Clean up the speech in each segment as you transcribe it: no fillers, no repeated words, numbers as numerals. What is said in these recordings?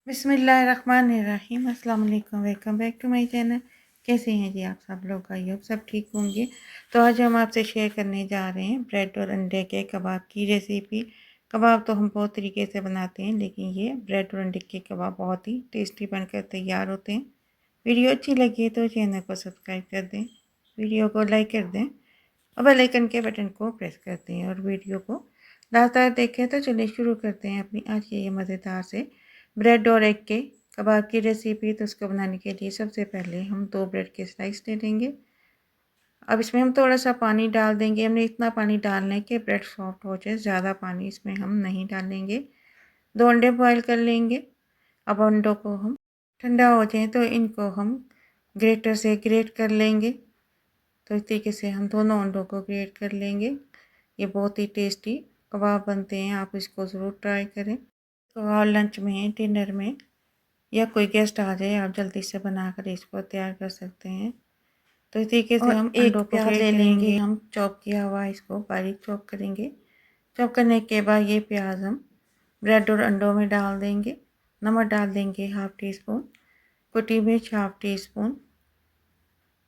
बिस्मिल्लाहिर्रहमानिर्रहीम। अस्सलाम वालेकुम। Welcome back to my channel. कैसे हैं जी आप सब लोग? आई होप सब ठीक होंगे। तो आज हम आपसे शेयर करने जा रहे हैं ब्रेड और अंडे के कबाब की रेसिपी। कबाब तो हम बहुत तरीके से बनाते हैं, लेकिन ये ब्रेड और अंडे के कबाब बहुत ही टेस्टी बनकर तैयार होते हैं। वीडियो अच्छी लगी तो चैनल को सब्सक्राइब कर दें, वीडियो को लाइक कर दें और बेल आइकन के बटन को प्रेस कर दें और वीडियो को लास्ट तक देखें। तो चलिए शुरू करते हैं अपनी आज की ये मज़ेदार से ब्रेड और एग के कबाब की रेसिपी। तो उसको बनाने के लिए सबसे पहले हम 2 ब्रेड के स्लाइस ले लेंगे। अब इसमें हम थोड़ा सा पानी डाल देंगे। हमने इतना पानी डालना है कि ब्रेड सॉफ्ट हो जाए, ज़्यादा पानी इसमें हम नहीं डालेंगे। 2 अंडे बॉयल कर लेंगे। अब अंडों को हम ठंडा हो जाए तो इनको हम ग्रेटर से ग्रेट कर लेंगे। तो इस तरीके से हम दोनों अंडों को ग्रेट कर लेंगे। ये बहुत ही टेस्टी कबाब बनते हैं, आप इसको ज़रूर ट्राई करें। तो और लंच में, डिनर में या कोई गेस्ट आ जाए, आप जल्दी से बनाकर इसको तैयार कर सकते हैं। तो इस तरीके से हम एक अंडों को प्याज फ्राई ले करेंगे। लेंगे। हम चॉप किया हुआ इसको बारीक चॉप करेंगे। चॉप करने के बाद ये प्याज हम ब्रेड और अंडों में डाल देंगे। नमक डाल देंगे हाफ़ टी स्पून, कुटी मिर्च हाफ़ टी स्पून,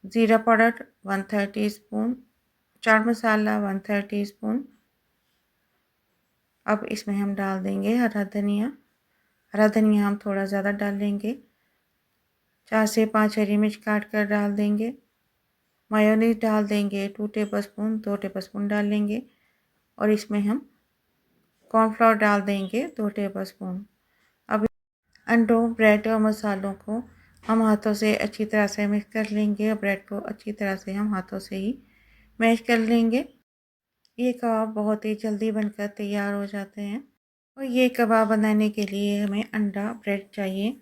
ज़ीरा powder 1/3 tea spoon, chaat masala 1/3 tea spoon. अब इसमें हम डाल देंगे हरा धनिया। हरा धनिया हम थोड़ा ज़्यादा डाल लेंगे। 4 से 5 हरी मिर्च काट कर डाल देंगे। मायोनीज़ डाल देंगे 2 टेबलस्पून, 2 टेबलस्पून डाल लेंगे और इसमें हम कॉर्नफ्लोर डाल देंगे 2 टेबलस्पून। अब अंडों, ब्रेड और मसालों को हम हाथों से अच्छी तरह से मिक्स कर लेंगे और ब्रेड को अच्छी तरह से हम हाथों से ही मैश कर लेंगे। ये कबाब बहुत ही जल्दी बनकर तैयार हो जाते हैं और ये कबाब बनाने के लिए हमें अंडा, ब्रेड चाहिए।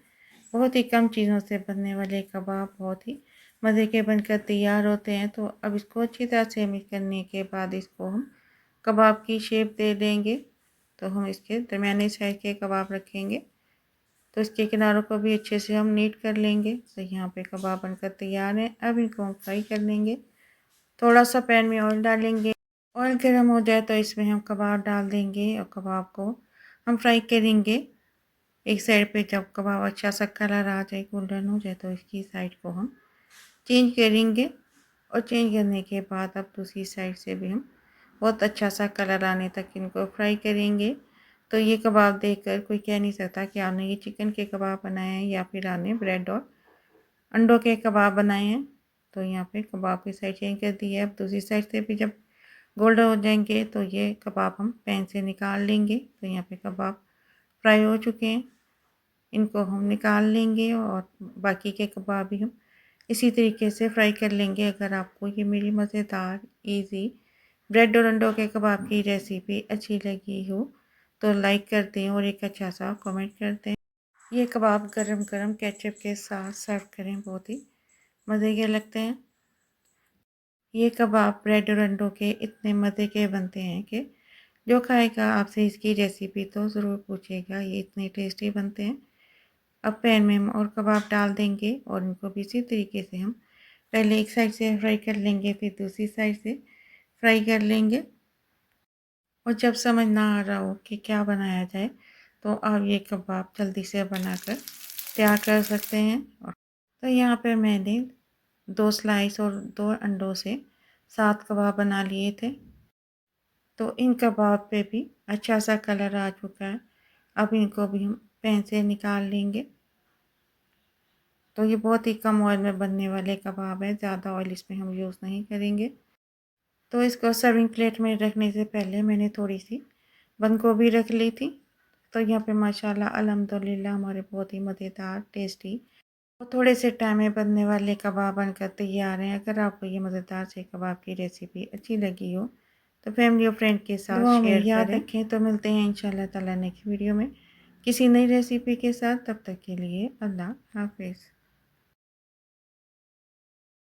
बहुत ही कम चीज़ों से बनने वाले कबाब बहुत ही मज़े के बनकर तैयार होते हैं। तो अब इसको अच्छी तरह से मिक्स करने के बाद इसको हम कबाब की शेप दे देंगे। तो हम इसके दरमियाने साइज़ के कबाब रखेंगे। तो इसके किनारों को भी अच्छे से हम नीट कर लेंगे। तो यहाँ पे कबाब बनकर तैयार है। अब इनको हम फ्राई कर लेंगे। थोड़ा सा पैन में ऑयल डालेंगे। ऑयल गर्म हो जाए तो इसमें हम कबाब डाल देंगे और कबाब को हम फ्राई करेंगे। एक साइड पे जब कबाब अच्छा सा कलर आ जाए, गोल्डन हो जाए, तो इसकी साइड को हम चेंज करेंगे और चेंज करने के बाद अब दूसरी साइड से भी हम बहुत अच्छा सा कलर आने तक इनको फ्राई करेंगे। तो ये कबाब देखकर कोई कह नहीं सकता कि आपने ये चिकन के कबाब बनाए हैं या फिर आपने ब्रेड और अंडों के कबाब बनाए हैं। तो यहाँ पे कबाब की साइड चेंज कर दी है। अब दूसरी साइड से भी जब गोल्डन हो जाएंगे तो ये कबाब हम पैन से निकाल लेंगे। तो यहाँ पे कबाब फ्राई हो चुके हैं, इनको हम निकाल लेंगे और बाकी के कबाब भी हम इसी तरीके से फ्राई कर लेंगे। अगर आपको ये मेरी मज़ेदार इजी ब्रेड और अंडों के कबाब की रेसिपी अच्छी लगी हो तो लाइक कर दें और एक अच्छा सा कमेंट कर दें। ये कबाब गरम गरम केचप के साथ सर्व करें, बहुत ही मज़े के लगते हैं। ये कबाब ब्रेड और अंडों के इतने मज़े के बनते हैं कि जो खाएगा आपसे इसकी रेसिपी तो ज़रूर पूछेगा। ये इतने टेस्टी बनते हैं। अब पैन में हम और कबाब डाल देंगे और इनको भी इसी तरीके से हम पहले एक साइड से फ्राई कर लेंगे, फिर दूसरी साइड से फ्राई कर लेंगे। और जब समझ ना आ रहा हो कि क्या बनाया जाए तो आप ये कबाब जल्दी से बनाकर तैयार कर सकते हैं। तो यहाँ पे मैंने 2 स्लाइस और 2 अंडों से 7 कबाब बना लिए थे। तो इन कबाब पे भी अच्छा सा कलर आ चुका है। अब इनको भी हम पैन से निकाल लेंगे। तो ये बहुत ही कम ऑयल में बनने वाले कबाब है, ज़्यादा ऑयल इसमें हम यूज़ नहीं करेंगे। तो इसको सर्विंग प्लेट में रखने से पहले मैंने थोड़ी सी बंद गोभी रख ली थी। तो यहाँ पे माशाल्लाह अल्हम्दुलिल्लाह हमारे बहुत ही मज़ेदार, टेस्टी और थोड़े से टाइम में बनने वाले कबाब बनकर तैयार हैं। अगर आपको ये मज़ेदार से कबाब की रेसिपी अच्छी लगी हो तो फैमिली और फ्रेंड के साथ शेयर याद रखें। तो मिलते हैं इंशाल्लाह ताला नेक्स्ट वीडियो में किसी नई रेसिपी के साथ। तब तक के लिए अल्लाह हाफिज़।